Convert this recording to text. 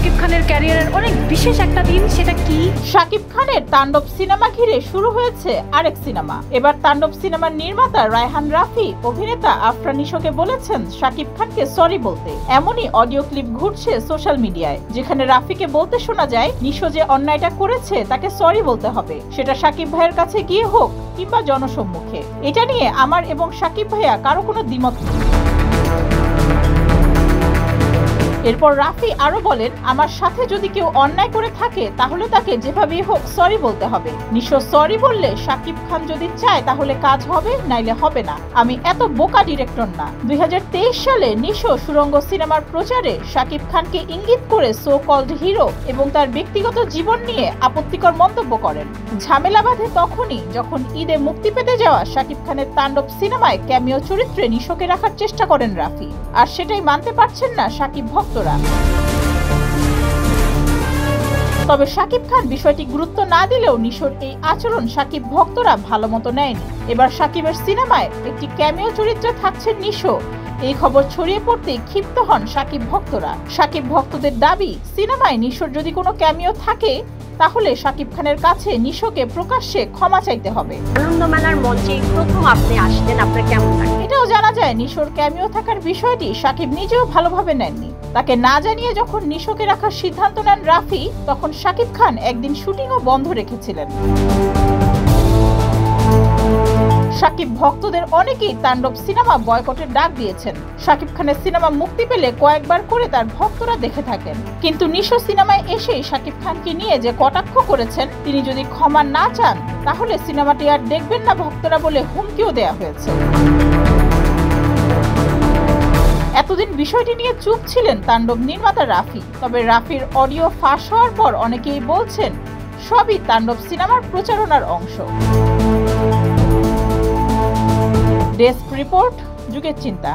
শাকিব খানের ক্যারিয়ারের অনেক বিশেষ একটা দিন, সেটা কি? শাকিব খানের তাণ্ডব সিনেমা ঘিরে শুরু হয়েছে আরেক সিনেমা। এবার তাণ্ডব সিনেমার নির্মাতা রায়হান রাফি অভিনেতা আফরান নিশোকে বলেছেন শাকিব খানকে সরি বলতে। এমনই অডিও ক্লিপ ঘুরছে সোশ্যাল মিডিয়ায়, যেখানে রাফিকে বলতে শোনা যায় নিশো যে অন্যায়টা করেছে তাকে সরি বলতে হবে, সেটা শাকিব ভাইয়ের কাছে গিয়ে হোক কিংবা জনসম্মুখে। এটা নিয়ে আমার এবং শাকিব ভাইয়া কারো কোনো দ্বিমত নেই। এরপর রাফি আরো বলেন, আমার সাথে যদি কেউ অন্যায় করে থাকে তাহলে তাকে যেভাবেই হোক সরি বলতে হবে। নিশো সরি বললে শাকিব খান যদি চায় তাহলে কাজ হবে, নাইলে হবে না। আমি এত বোকা ডিরেক্টর না। 2023 সালে নিশো সুরঙ্গ সিনেমার প্রচারে শাকিব খানকে ইঙ্গিত করে সো কল্ড হিরো এবং তার ব্যক্তিগত জীবন নিয়ে আপত্তিকর মন্তব্য করেন। ঝামেলা বাঁধে তখনই যখন ঈদে মুক্তি পেতে যাওয়া শাকিব খানের তাণ্ডব সিনেমায় ক্যামিও চরিত্রে নিশোকে রাখার চেষ্টা করেন রাফি, আর সেটাই মানতে পারছেন না শাকিব ভক্তরা। তবে শাকিব খান বিষয়টি গুরুত্ব না দিলেও নিশোর এই আচরণ শাকিব ভক্তরা ভালো মতো নেয়নি। এবার শাকিবের সিনেমায় একটি ক্যামিও চরিত্রে থাকছে নিশো, এই খবর ছড়িয়ে পড়তেই ক্ষিপ্ত হন শাকিব ভক্তরা। শাকিব ভক্তদের দাবি, সিনেমায় নিশোর যদি কোনো ক্যামিও থাকে তাহলে শাকিব খানের কাছে নিশোকে প্রকাশ্যে ক্ষমা চাইতে হবে। আনন্দমেলার মঞ্চে প্রথম আপনি আসলেন, আপনার কেমন লাগে? এটাও জানা যায় নিশোর ক্যামিও থাকার বিষয়টি শাকিব নিজেও ভালোভাবে নেননি। তাকে না জানিয়ে যখন নিশোকে রাখার সিদ্ধান্ত নেন রাফি, তখন শাকিব খান একদিন শুটিংও বন্ধ রেখেছিলেন। শাকিব ভক্তদের অনেকেই তাণ্ডব সিনেমা বয়কটের ডাক দিয়েছেন। শাকিব খানের সিনেমা মুক্তি পেলে কয়েকবার করে তার ভক্তরা দেখে থাকেন, কিন্তু নিশো সিনেমায় এসেই শাকিব খানকে নিয়ে যে কটাক্ষ করেছেন, তিনি যদি ক্ষমা না চান তাহলে সিনেমাটি আর দেখবেন না ভক্তরা বলে হুমকিও দেয়া হয়েছে। এতদিন বিষয়টি নিয়ে চুপ ছিলেন তাণ্ডব নির্মাতা রাফি, তবে রাফির অডিও ফাঁস হওয়ার পর অনেকেই বলছেন সবই তাণ্ডব সিনেমার প্রচারণার অংশ। ডেস্ক রিপোর্ট, যুগের চিন্তা।